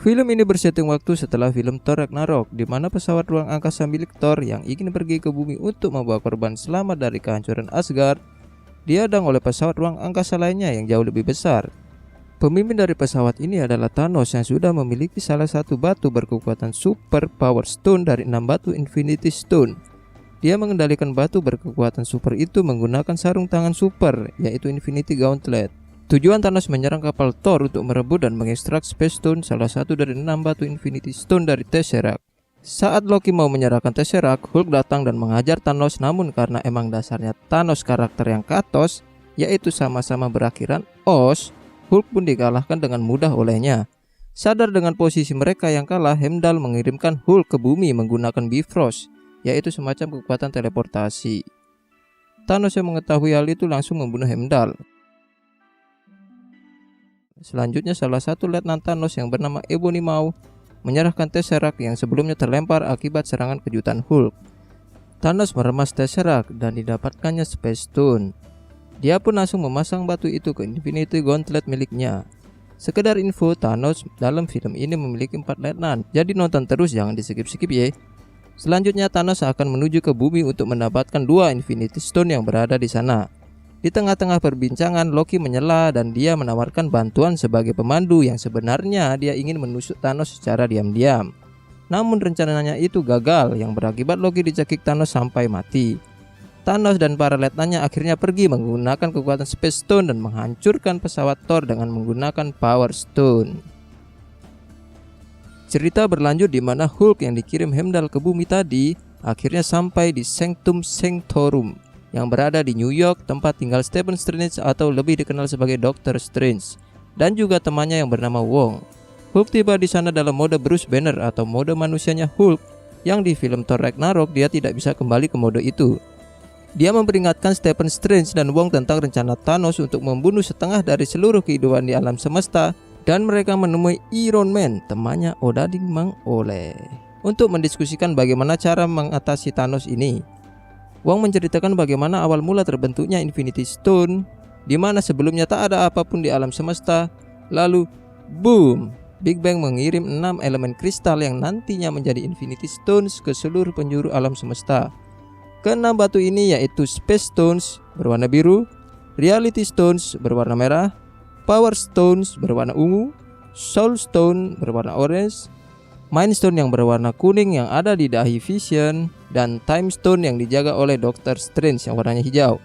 Film ini bersetting waktu setelah film Thor Ragnarok, di mana pesawat ruang angkasa milik Thor yang ingin pergi ke bumi untuk membawa korban selamat dari kehancuran Asgard dihadang oleh pesawat ruang angkasa lainnya yang jauh lebih besar. Pemimpin dari pesawat ini adalah Thanos yang sudah memiliki salah satu batu berkekuatan Super Power Stone dari 6 batu Infinity Stone. Dia mengendalikan batu berkekuatan super itu menggunakan sarung tangan super, yaitu Infinity Gauntlet. Tujuan Thanos menyerang kapal Thor untuk merebut dan mengekstrak Space Stone, salah satu dari 6 batu Infinity Stone dari Tesseract. Saat Loki mau menyerahkan Tesseract, Hulk datang dan menghajar Thanos, namun karena emang dasarnya Thanos karakter yang katos, yaitu sama-sama berakhiran os, Hulk pun dikalahkan dengan mudah olehnya. Sadar dengan posisi mereka yang kalah, Heimdall mengirimkan Hulk ke bumi menggunakan Bifrost, yaitu semacam kekuatan teleportasi. Thanos yang mengetahui hal itu langsung membunuh Heimdall. Selanjutnya salah satu letnan Thanos yang bernama Ebony Maw menyerahkan Tesseract yang sebelumnya terlempar akibat serangan kejutan Hulk. Thanos meremas Tesseract dan didapatkannya Space Stone. Dia pun langsung memasang batu itu ke Infinity Gauntlet miliknya. Sekedar info, Thanos dalam film ini memiliki 4 letnan, jadi nonton terus, jangan di-skip-skip ya. Selanjutnya Thanos akan menuju ke bumi untuk mendapatkan 2 Infinity Stone yang berada di sana. Di tengah-tengah perbincangan, Loki menyela dan dia menawarkan bantuan sebagai pemandu yang sebenarnya dia ingin menusuk Thanos secara diam-diam. Namun rencananya itu gagal yang berakibat Loki dicekik Thanos sampai mati. Thanos dan para letnannya akhirnya pergi menggunakan kekuatan Space Stone dan menghancurkan pesawat Thor dengan menggunakan Power Stone. Cerita berlanjut di mana Hulk yang dikirim Heimdall ke bumi tadi akhirnya sampai di Sanctum Sanctorum yang berada di New York, tempat tinggal Stephen Strange atau lebih dikenal sebagai Doctor Strange, dan juga temannya yang bernama Wong. Hulk tiba di sana dalam mode Bruce Banner atau mode manusianya Hulk, yang di film Thor Ragnarok dia tidak bisa kembali ke mode itu. Dia memperingatkan Stephen Strange dan Wong tentang rencana Thanos untuk membunuh setengah dari seluruh kehidupan di alam semesta, dan mereka menemui Iron Man, temannya Odading Mang Ole, untuk mendiskusikan bagaimana cara mengatasi Thanos ini. Wong menceritakan bagaimana awal mula terbentuknya Infinity Stone, di mana sebelumnya tak ada apapun di alam semesta. Lalu, boom, Big Bang mengirim 6 elemen kristal yang nantinya menjadi Infinity Stones ke seluruh penjuru alam semesta. Ke-6 batu ini yaitu Space Stones berwarna biru, Reality Stones berwarna merah, Power Stones berwarna ungu, Soul Stone berwarna orange, Mind Stone yang berwarna kuning yang ada di dahi Vision, dan Time Stone yang dijaga oleh Doctor Strange yang warnanya hijau.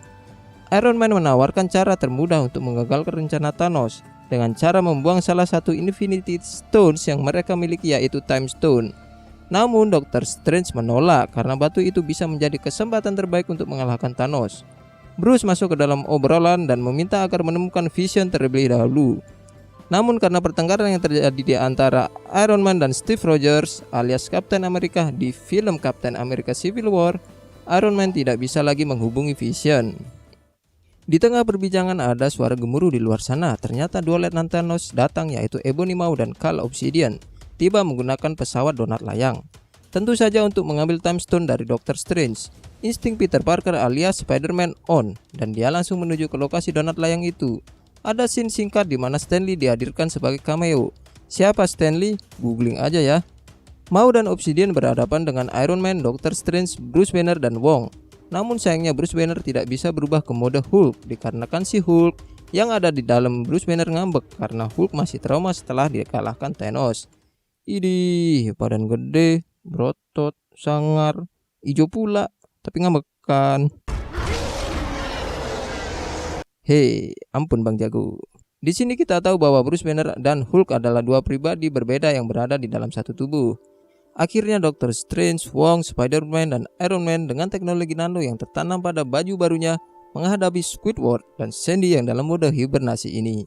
Iron Man menawarkan cara termudah untuk menggagalkan rencana Thanos dengan cara membuang salah satu Infinity Stones yang mereka miliki, yaitu Time Stone. Namun Doctor Strange menolak karena batu itu bisa menjadi kesempatan terbaik untuk mengalahkan Thanos. Bruce masuk ke dalam obrolan dan meminta agar menemukan Vision terlebih dahulu. Namun karena pertengkaran yang terjadi di antara Iron Man dan Steve Rogers alias Captain America di film Captain America Civil War, Iron Man tidak bisa lagi menghubungi Vision. Di tengah perbincangan ada suara gemuruh di luar sana. Ternyata 2 letnan Thanos datang, yaitu Ebony Maw dan Cal Obsidian, tiba menggunakan pesawat donat layang. Tentu saja untuk mengambil Time Stone dari Doctor Strange. Insting Peter Parker alias Spider-Man on, dan dia langsung menuju ke lokasi donat layang itu. Ada scene singkat di mana Stanley dihadirkan sebagai cameo. Siapa Stanley? Googling aja ya. Maw dan Obsidian berhadapan dengan Iron Man, Doctor Strange, Bruce Banner, dan Wong. Namun sayangnya Bruce Banner tidak bisa berubah ke mode Hulk dikarenakan si Hulk yang ada di dalam Bruce Banner ngambek karena Hulk masih trauma setelah dikalahkan Thanos. Idih, badan gede, berotot, sangar, hijau pula, tapi ngambekan. Hei, ampun Bang Jago. Di sini kita tahu bahwa Bruce Banner dan Hulk adalah 2 pribadi berbeda yang berada di dalam satu tubuh. Akhirnya Doctor Strange, Wong, Spider-Man, dan Iron Man dengan teknologi nano yang tertanam pada baju barunya menghadapi Squidward dan Sandy yang dalam mode hibernasi ini.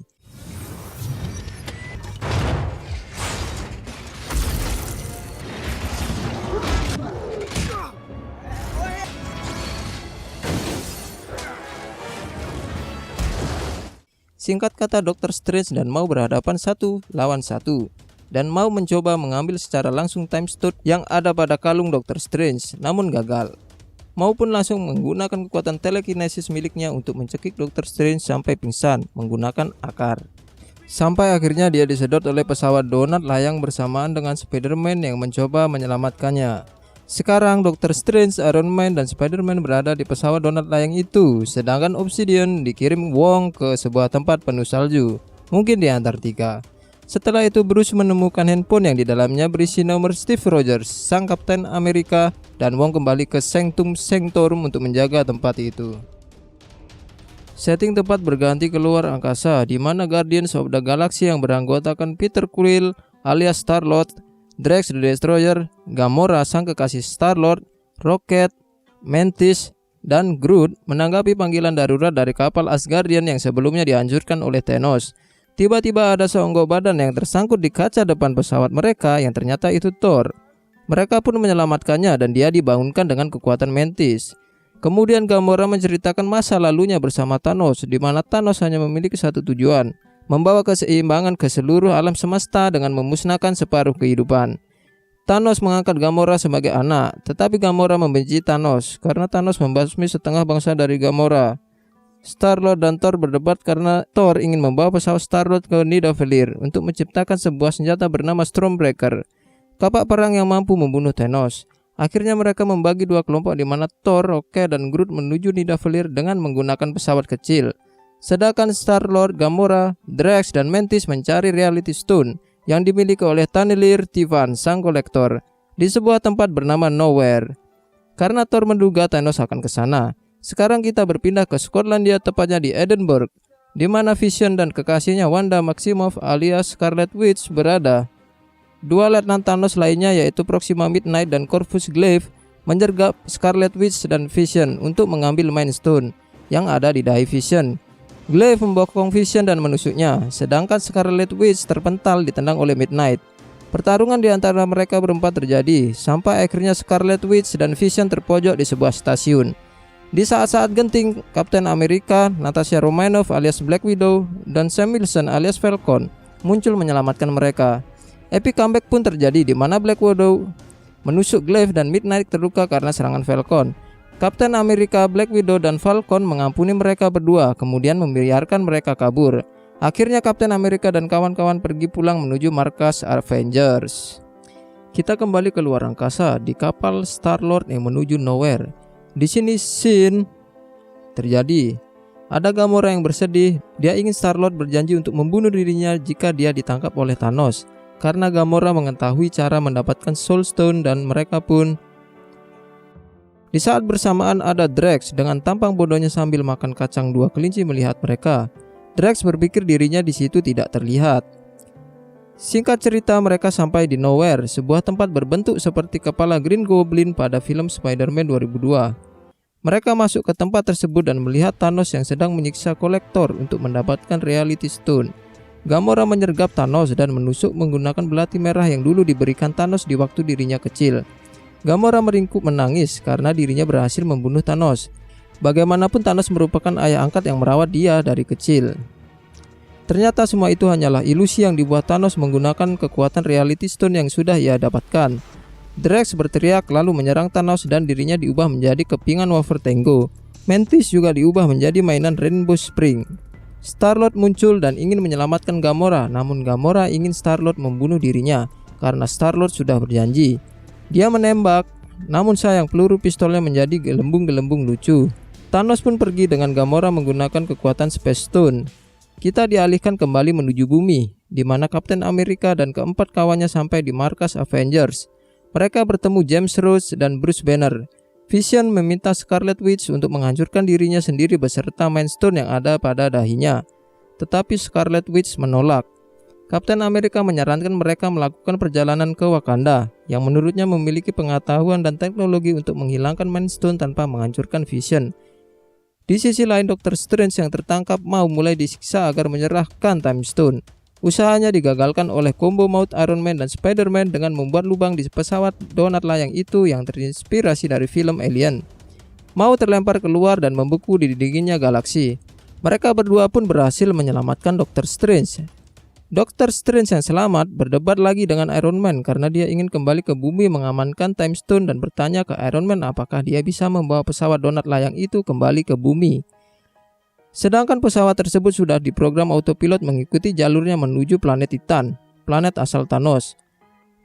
Singkat kata, Doctor Strange dan Maw berhadapan 1 lawan 1, dan Maw mencoba mengambil secara langsung Time Stone yang ada pada kalung Doctor Strange, namun gagal. Maw pun langsung menggunakan kekuatan telekinesis miliknya untuk mencekik Doctor Strange sampai pingsan menggunakan akar. Sampai akhirnya dia disedot oleh pesawat donat layang bersamaan dengan Spider-Man yang mencoba menyelamatkannya. Sekarang Dr. Strange, Iron Man, dan Spider-Man berada di pesawat donat layang itu, sedangkan Obsidian dikirim Wong ke sebuah tempat penuh salju, mungkin di Antartika. Setelah itu Bruce menemukan handphone yang di dalamnya berisi nomor Steve Rogers, sang Kapten Amerika, dan Wong kembali ke Sanctum Sanctorum untuk menjaga tempat itu. Setting tempat berganti ke luar angkasa, di mana Guardians of the Galaxy yang beranggotakan Peter Quill alias Star-Lord, Drax the Destroyer, Gamora sang kekasih Star-Lord, Rocket, Mantis, dan Groot menanggapi panggilan darurat dari kapal Asgardian yang sebelumnya dihancurkan oleh Thanos. Tiba-tiba ada seonggok badan yang tersangkut di kaca depan pesawat mereka yang ternyata itu Thor. Mereka pun menyelamatkannya dan dia dibangunkan dengan kekuatan Mantis. Kemudian Gamora menceritakan masa lalunya bersama Thanos, di mana Thanos hanya memiliki satu tujuan, membawa keseimbangan ke seluruh alam semesta dengan memusnahkan separuh kehidupan. Thanos mengangkat Gamora sebagai anak, tetapi Gamora membenci Thanos karena Thanos membasmi setengah bangsa dari Gamora. Star-Lord dan Thor berdebat karena Thor ingin membawa pesawat Star-Lord ke Nidavellir untuk menciptakan sebuah senjata bernama Stormbreaker, kapak perang yang mampu membunuh Thanos. Akhirnya mereka membagi dua kelompok di mana Thor, Rocket, dan Groot menuju Nidavellir dengan menggunakan pesawat kecil. Sedangkan Star-Lord, Gamora, Drax, dan Mantis mencari Reality Stone yang dimiliki oleh Tannelir Tivan, sang kolektor, di sebuah tempat bernama Nowhere. Karena Thor menduga Thanos akan ke sana, sekarang kita berpindah ke Skotlandia, tepatnya di Edinburgh, di mana Vision dan kekasihnya Wanda Maximoff alias Scarlet Witch berada. Dua letnan Thanos lainnya yaitu Proxima Midnight dan Corvus Glaive menyergap Scarlet Witch dan Vision untuk mengambil Mind Stone yang ada di dahi Vision. Glaive membokong Vision dan menusuknya, sedangkan Scarlet Witch terpental ditendang oleh Midnight. Pertarungan di antara mereka berempat terjadi sampai akhirnya Scarlet Witch dan Vision terpojok di sebuah stasiun. Di saat-saat genting, Kapten Amerika, Natasha Romanoff alias Black Widow, dan Sam Wilson alias Falcon muncul menyelamatkan mereka. Epic comeback pun terjadi di mana Black Widow menusuk Glaive dan Midnight terluka karena serangan Falcon. Kapten Amerika, Black Widow, dan Falcon mengampuni mereka berdua, kemudian membiarkan mereka kabur. Akhirnya Kapten Amerika dan kawan-kawan pergi pulang menuju markas Avengers. Kita kembali ke luar angkasa di kapal Star-Lord yang menuju Nowhere. Di sini scene terjadi. Ada Gamora yang bersedih. Dia ingin Star-Lord berjanji untuk membunuh dirinya jika dia ditangkap oleh Thanos, karena Gamora mengetahui cara mendapatkan Soul Stone dan mereka pun. Di saat bersamaan ada Drax dengan tampang bodohnya sambil makan kacang dua kelinci melihat mereka. Drax berpikir dirinya di situ tidak terlihat. Singkat cerita, mereka sampai di Nowhere, sebuah tempat berbentuk seperti kepala Green Goblin pada film Spider-Man 2002. Mereka masuk ke tempat tersebut dan melihat Thanos yang sedang menyiksa kolektor untuk mendapatkan Reality Stone. Gamora menyergap Thanos dan menusuk menggunakan belati merah yang dulu diberikan Thanos di waktu dirinya kecil. Gamora meringkuk menangis karena dirinya berhasil membunuh Thanos. Bagaimanapun Thanos merupakan ayah angkat yang merawat dia dari kecil. Ternyata semua itu hanyalah ilusi yang dibuat Thanos menggunakan kekuatan Reality Stone yang sudah ia dapatkan. Drax berteriak lalu menyerang Thanos dan dirinya diubah menjadi kepingan wafer Tango. Mantis juga diubah menjadi mainan Rainbow Spring. Star-Lord muncul dan ingin menyelamatkan Gamora, namun Gamora ingin Star-Lord membunuh dirinya karena Star-Lord sudah berjanji. Dia menembak, namun sayang peluru pistolnya menjadi gelembung-gelembung lucu. Thanos pun pergi dengan Gamora menggunakan kekuatan Space Stone. Kita dialihkan kembali menuju bumi, di mana Kapten Amerika dan keempat kawannya sampai di markas Avengers. Mereka bertemu James Rhodes dan Bruce Banner. Vision meminta Scarlet Witch untuk menghancurkan dirinya sendiri beserta Mind Stone yang ada pada dahinya. Tetapi Scarlet Witch menolak. Kapten Amerika menyarankan mereka melakukan perjalanan ke Wakanda, yang menurutnya memiliki pengetahuan dan teknologi untuk menghilangkan Mind Stone tanpa menghancurkan Vision. Di sisi lain, Dr. Strange yang tertangkap mau mulai disiksa agar menyerahkan Time Stone. Usahanya digagalkan oleh combo maut Iron Man dan Spider-Man dengan membuat lubang di pesawat donat layang itu yang terinspirasi dari film Alien. Mau terlempar keluar dan membeku di dinginnya galaksi. Mereka berdua pun berhasil menyelamatkan Dr. Strange. Dr. Strange yang selamat berdebat lagi dengan Iron Man karena dia ingin kembali ke bumi mengamankan Time Stone dan bertanya ke Iron Man apakah dia bisa membawa pesawat donat layang itu kembali ke bumi. Sedangkan pesawat tersebut sudah diprogram autopilot mengikuti jalurnya menuju planet Titan, planet asal Thanos.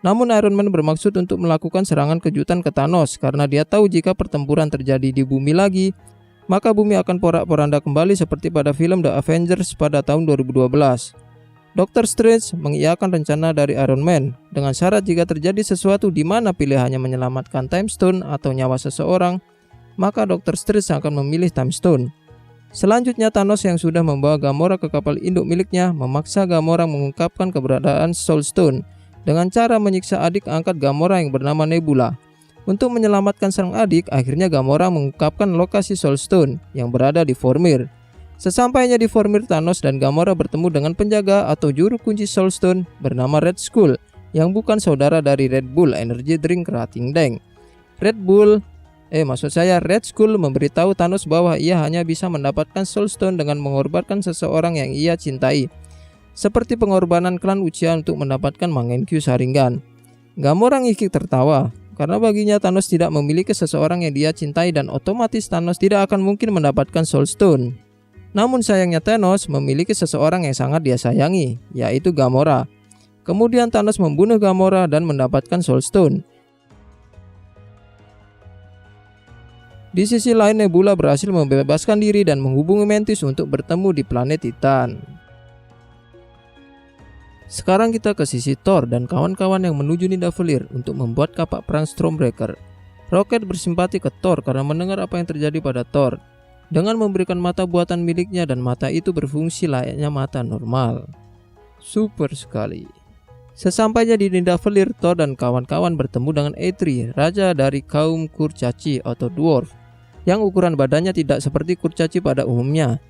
Namun Iron Man bermaksud untuk melakukan serangan kejutan ke Thanos karena dia tahu jika pertempuran terjadi di bumi lagi, maka bumi akan porak-poranda kembali seperti pada film The Avengers pada tahun 2012. Dr. Strange mengiyakan rencana dari Iron Man dengan syarat jika terjadi sesuatu di mana pilihannya menyelamatkan Time Stone atau nyawa seseorang, maka Dr. Strange akan memilih Time Stone. Selanjutnya Thanos yang sudah membawa Gamora ke kapal induk miliknya memaksa Gamora mengungkapkan keberadaan Soul Stone dengan cara menyiksa adik angkat Gamora yang bernama Nebula. Untuk menyelamatkan sang adik, akhirnya Gamora mengungkapkan lokasi Soul Stone yang berada di Vormir. Sesampainya di Vormir, Thanos dan Gamora bertemu dengan penjaga atau juru kunci Soul Stone bernama Red Skull yang bukan saudara dari Red Bull Energy Drink Rating Deng. Red Skull memberitahu Thanos bahwa ia hanya bisa mendapatkan Soul Stone dengan mengorbankan seseorang yang ia cintai, seperti pengorbanan klan Uchiha untuk mendapatkan Mangenkyo Sharingan. Gamora ngikik tertawa, karena baginya Thanos tidak memiliki seseorang yang dia cintai dan otomatis Thanos tidak akan mungkin mendapatkan Soul Stone. Namun sayangnya Thanos memiliki seseorang yang sangat dia sayangi, yaitu Gamora. Kemudian Thanos membunuh Gamora dan mendapatkan Soul Stone. Di sisi lain, Nebula berhasil membebaskan diri dan menghubungi Mantis untuk bertemu di planet Titan. Sekarang kita ke sisi Thor dan kawan-kawan yang menuju Nidavellir untuk membuat kapak perang Stormbreaker. Rocket bersimpati ke Thor karena mendengar apa yang terjadi pada Thor, dengan memberikan mata buatan miliknya dan mata itu berfungsi layaknya mata normal. Super sekali. Sesampainya di Nidavellir, Thor dan kawan-kawan bertemu dengan Eitri, raja dari kaum Kurcaci atau Dwarf, yang ukuran badannya tidak seperti kurcaci pada umumnya.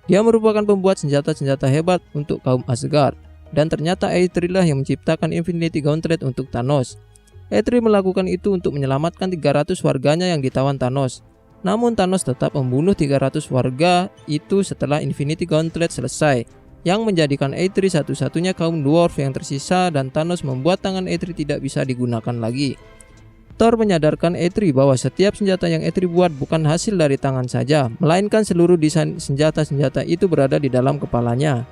Dia merupakan pembuat senjata-senjata hebat untuk kaum Asgard, dan ternyata Eitri lah yang menciptakan Infinity Gauntlet untuk Thanos. Eitri melakukan itu untuk menyelamatkan 300 warganya yang ditawan Thanos. Namun Thanos tetap membunuh 300 warga itu setelah Infinity Gauntlet selesai, yang menjadikan Eitri satu-satunya kaum Dwarf yang tersisa dan Thanos membuat tangan Eitri tidak bisa digunakan lagi. Thor menyadarkan Eitri bahwa setiap senjata yang Eitri buat bukan hasil dari tangan saja, melainkan seluruh desain senjata-senjata itu berada di dalam kepalanya.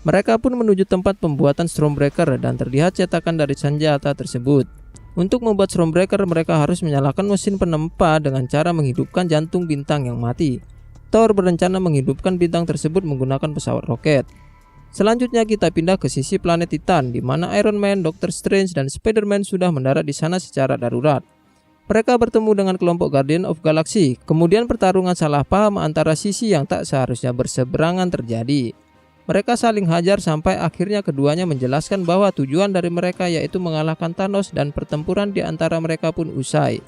Mereka pun menuju tempat pembuatan Stormbreaker dan terlihat cetakan dari senjata tersebut. Untuk membuat Stormbreaker, mereka harus menyalakan mesin penempa dengan cara menghidupkan jantung bintang yang mati. Thor berencana menghidupkan bintang tersebut menggunakan pesawat roket. Selanjutnya kita pindah ke sisi planet Titan, di mana Iron Man, Doctor Strange, dan Spider-Man sudah mendarat di sana secara darurat. Mereka bertemu dengan kelompok Guardian of Galaxy, kemudian pertarungan salah paham antara sisi yang tak seharusnya berseberangan terjadi. Mereka saling hajar sampai akhirnya keduanya menjelaskan bahwa tujuan dari mereka yaitu mengalahkan Thanos dan pertempuran di antara mereka pun usai.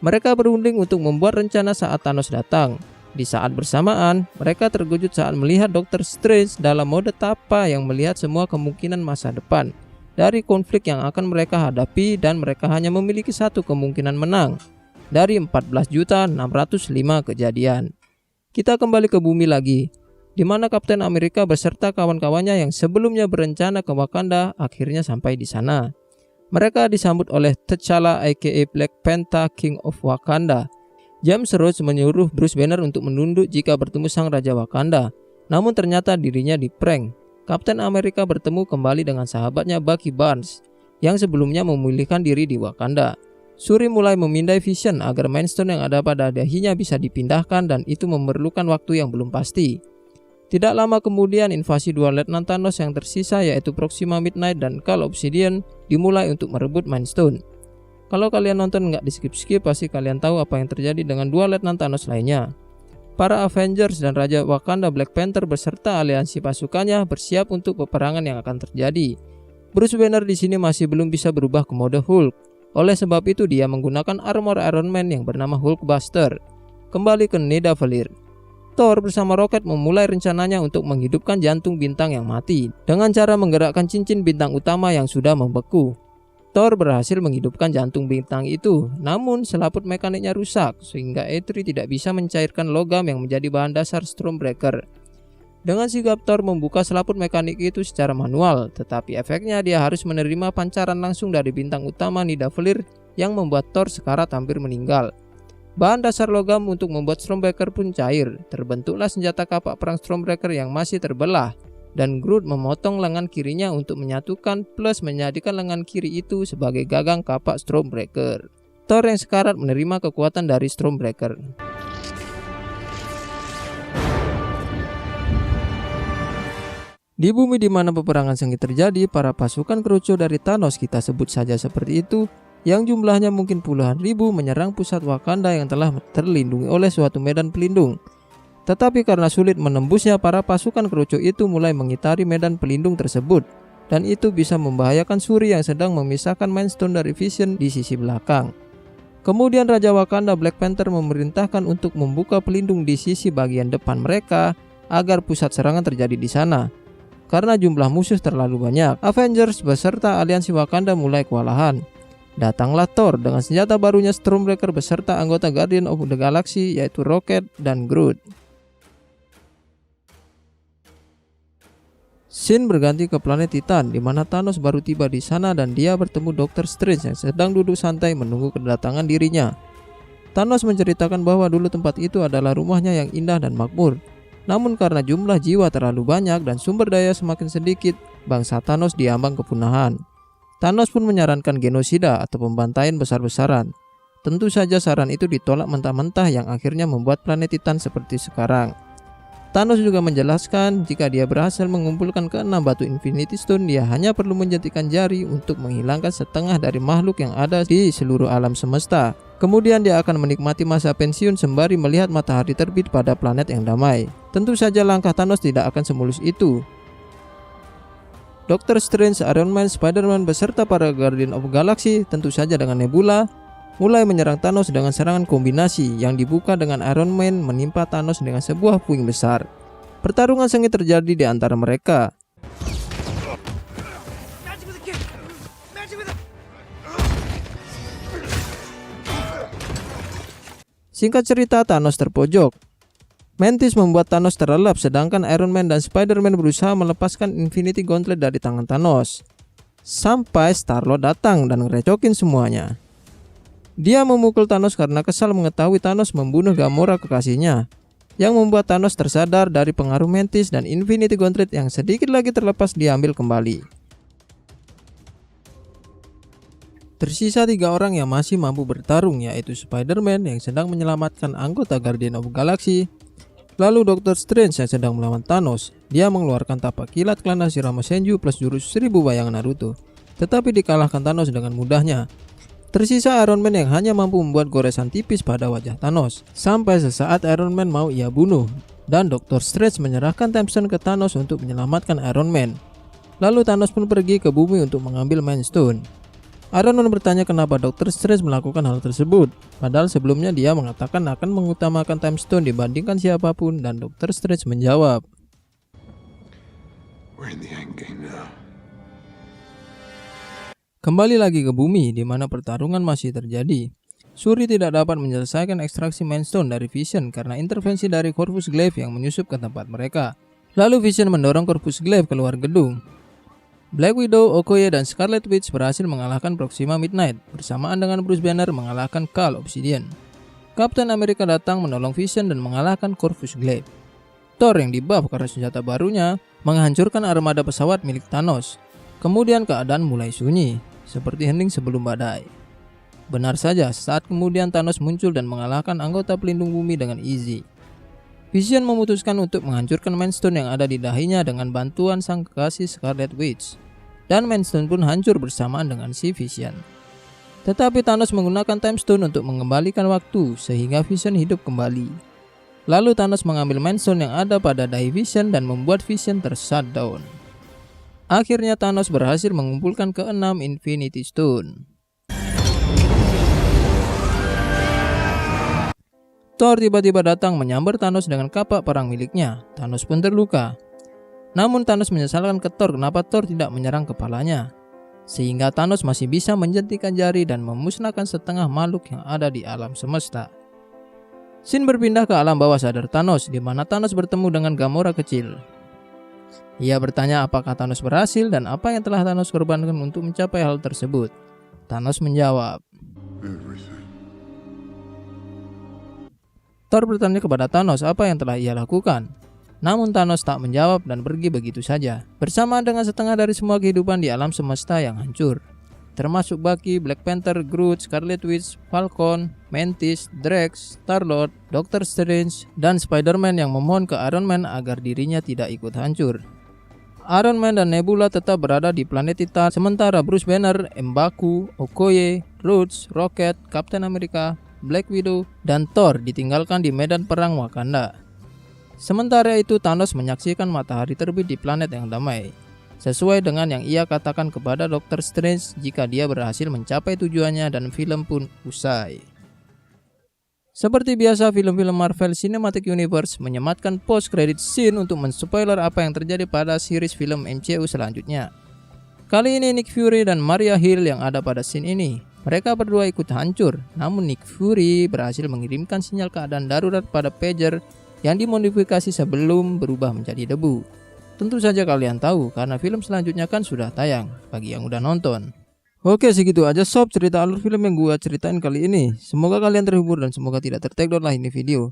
Mereka berunding untuk membuat rencana saat Thanos datang. Di saat bersamaan, mereka terkejut saat melihat Dr. Strange dalam mode tapa yang melihat semua kemungkinan masa depan dari konflik yang akan mereka hadapi, dan mereka hanya memiliki satu kemungkinan menang dari 14.605 kejadian. Kita kembali ke bumi lagi, di mana Kapten Amerika beserta kawan-kawannya yang sebelumnya berencana ke Wakanda akhirnya sampai di sana. Mereka disambut oleh T'Challa aka Black Panther, King of Wakanda. James Rhodes menyuruh Bruce Banner untuk menunduk jika bertemu sang Raja Wakanda. Namun ternyata dirinya diprank. Kapten Amerika bertemu kembali dengan sahabatnya Bucky Barnes yang sebelumnya memulihkan diri di Wakanda. Shuri mulai memindai Vision agar Mind Stone yang ada pada dahinya bisa dipindahkan, dan itu memerlukan waktu yang belum pasti. Tidak lama kemudian invasi dua letnan Thanos yang tersisa yaitu Proxima Midnight dan Kal Obsidian dimulai untuk merebut Mind Stone. Kalau kalian nonton nggak di skip-skip, pasti kalian tahu apa yang terjadi dengan dua letnan Thanos lainnya. Para Avengers dan Raja Wakanda Black Panther beserta aliansi pasukannya bersiap untuk peperangan yang akan terjadi. Bruce Banner di sini masih belum bisa berubah ke mode Hulk. Oleh sebab itu dia menggunakan armor Iron Man yang bernama Hulkbuster. Kembali ke Nidavellir. Thor bersama Rocket memulai rencananya untuk menghidupkan jantung bintang yang mati dengan cara menggerakkan cincin bintang utama yang sudah membeku. Thor berhasil menghidupkan jantung bintang itu, namun selaput mekaniknya rusak sehingga Eitri tidak bisa mencairkan logam yang menjadi bahan dasar Stormbreaker. Dengan sigap Thor membuka selaput mekanik itu secara manual, tetapi efeknya dia harus menerima pancaran langsung dari bintang utama Nidavellir yang membuat Thor sekarat hampir meninggal. Bahan dasar logam untuk membuat Stormbreaker pun cair. Terbentuklah senjata kapak perang Stormbreaker yang masih terbelah, dan Groot memotong lengan kirinya untuk menyatukan plus menjadikan lengan kiri itu sebagai gagang kapak Stormbreaker. Thor yang sekarat menerima kekuatan dari Stormbreaker. Di bumi di mana peperangan sengit terjadi, para pasukan kerucu dari Thanos, kita sebut saja seperti itu, yang jumlahnya mungkin puluhan ribu, menyerang pusat Wakanda yang telah terlindungi oleh suatu medan pelindung. Tetapi karena sulit menembusnya, para pasukan kerucu itu mulai mengitari medan pelindung tersebut, dan itu bisa membahayakan Shuri yang sedang memisahkan Mind Stone dari Vision di sisi belakang. Kemudian Raja Wakanda Black Panther memerintahkan untuk membuka pelindung di sisi bagian depan mereka agar pusat serangan terjadi di sana. Karena jumlah musuh terlalu banyak, Avengers beserta aliansi Wakanda mulai kewalahan. Datanglah Thor dengan senjata barunya Stormbreaker beserta anggota Guardian of the Galaxy yaitu Rocket dan Groot. Scene berganti ke planet Titan di mana Thanos baru tiba di sana dan dia bertemu Doctor Strange yang sedang duduk santai menunggu kedatangan dirinya. Thanos menceritakan bahwa dulu tempat itu adalah rumahnya yang indah dan makmur. Namun karena jumlah jiwa terlalu banyak dan sumber daya semakin sedikit, bangsa Thanos diambang kepunahan. Thanos pun menyarankan genosida atau pembantaian besar-besaran. Tentu saja saran itu ditolak mentah-mentah yang akhirnya membuat planet Titan seperti sekarang. Thanos juga menjelaskan jika dia berhasil mengumpulkan ke-6 batu Infinity Stone, dia hanya perlu menjentikan jari untuk menghilangkan setengah dari makhluk yang ada di seluruh alam semesta. Kemudian dia akan menikmati masa pensiun sembari melihat matahari terbit pada planet yang damai. Tentu saja langkah Thanos tidak akan semulus itu. Doctor Strange, Iron Man, Spider-Man beserta para Guardian of Galaxy, tentu saja dengan Nebula, mulai menyerang Thanos dengan serangan kombinasi yang dibuka dengan Iron Man menimpa Thanos dengan sebuah puing besar. Pertarungan sengit terjadi di antara mereka. Singkat cerita, Thanos terpojok. Mantis membuat Thanos terlelap, sedangkan Iron Man dan Spider-Man berusaha melepaskan Infinity Gauntlet dari tangan Thanos. Sampai Star-Lord datang dan ngerecokin semuanya. Dia memukul Thanos karena kesal mengetahui Thanos membunuh Gamora kekasihnya, yang membuat Thanos tersadar dari pengaruh Mantis dan Infinity Gauntlet yang sedikit lagi terlepas diambil kembali. Tersisa 3 orang yang masih mampu bertarung, yaitu Spider-Man yang sedang menyelamatkan anggota Guardian of Galaxy, lalu Doctor Strange yang sedang melawan Thanos. Dia mengeluarkan tapak kilat klan Hashirama Senju plus jurus 1000 bayangan Naruto, tetapi dikalahkan Thanos dengan mudahnya. Tersisa Iron Man yang hanya mampu membuat goresan tipis pada wajah Thanos. Sampai sesaat Iron Man mau ia bunuh, dan Doctor Strange menyerahkan Time Stone ke Thanos untuk menyelamatkan Iron Man. Lalu Thanos pun pergi ke bumi untuk mengambil Mind Stone. Iron Man bertanya kenapa Doctor Strange melakukan hal tersebut, padahal sebelumnya dia mengatakan akan mengutamakan Time Stone dibandingkan siapapun, dan Doctor Strange menjawab, "We're in the end game now." Kembali lagi ke bumi di mana pertarungan masih terjadi. Shuri tidak dapat menyelesaikan ekstraksi Mind Stone dari Vision karena intervensi dari Corvus Glaive yang menyusup ke tempat mereka. Lalu Vision mendorong Corvus Glaive keluar gedung. Black Widow, Okoye, dan Scarlet Witch berhasil mengalahkan Proxima Midnight bersamaan dengan Bruce Banner mengalahkan Kal Obsidian. Captain America datang menolong Vision dan mengalahkan Corvus Glaive. Thor yang dibuff karena senjata barunya menghancurkan armada pesawat milik Thanos. Kemudian keadaan mulai sunyi, seperti hening sebelum badai. Benar saja, saat kemudian Thanos muncul dan mengalahkan anggota pelindung bumi dengan easy. Vision memutuskan untuk menghancurkan Mind Stone yang ada di dahinya dengan bantuan sang kekasih Scarlet Witch. Dan Mind Stone pun hancur bersamaan dengan si Vision. Tetapi Thanos menggunakan Time Stone untuk mengembalikan waktu sehingga Vision hidup kembali. Lalu Thanos mengambil Mind Stone yang ada pada dahi Vision dan membuat Vision ter-shutdown. Akhirnya Thanos berhasil mengumpulkan ke-6 Infinity Stone. Thor tiba-tiba datang menyambar Thanos dengan kapak perang miliknya. Thanos pun terluka. Namun Thanos menyesalkan ke Thor kenapa Thor tidak menyerang kepalanya, sehingga Thanos masih bisa menjentikan jari dan memusnahkan setengah makhluk yang ada di alam semesta. Scene berpindah ke alam bawah sadar Thanos, di mana Thanos bertemu dengan Gamora kecil. Ia bertanya apakah Thanos berhasil dan apa yang telah Thanos korbankan untuk mencapai hal tersebut. Thanos menjawab, Thor bertanya kepada Thanos apa yang telah ia lakukan. Namun Thanos tak menjawab dan pergi begitu saja, bersamaan dengan setengah dari semua kehidupan di alam semesta yang hancur, termasuk Bucky, Black Panther, Groot, Scarlet Witch, Falcon, Mantis, Drax, Star-Lord, Doctor Strange, dan Spider-Man yang memohon ke Iron Man agar dirinya tidak ikut hancur. Iron Man dan Nebula tetap berada di planet Titan, sementara Bruce Banner, M'Baku, Okoye, Rhodes, Rocket, Captain America, Black Widow, dan Thor ditinggalkan di medan perang Wakanda. Sementara itu Thanos menyaksikan matahari terbit di planet yang damai, sesuai dengan yang ia katakan kepada Doctor Strange jika dia berhasil mencapai tujuannya, dan film pun usai. Seperti biasa, film-film Marvel Cinematic Universe menyematkan post-credit scene untuk menspoiler apa yang terjadi pada series film MCU selanjutnya. Kali ini Nick Fury dan Maria Hill yang ada pada scene ini. Mereka berdua ikut hancur, namun Nick Fury berhasil mengirimkan sinyal keadaan darurat pada pager yang dimodifikasi sebelum berubah menjadi debu. Tentu saja kalian tahu karena film selanjutnya kan sudah tayang bagi yang udah nonton. Oke, segitu aja sob cerita alur film yang gua ceritain kali ini. Semoga kalian terhibur dan semoga tidak tertag down lah ini video.